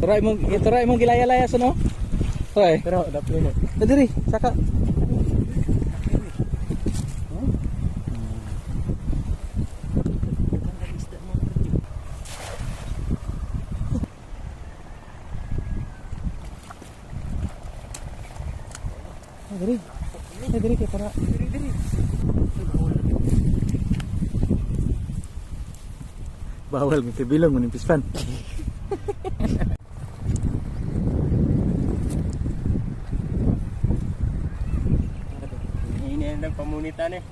Ituray mong gilaya-laya sa no? Hoy. Pero dapat mo. Diri, saka. Diri. Diri kay para. Diri. Bawal magkabilong mo ng pispan. Ini ang pamunita ni.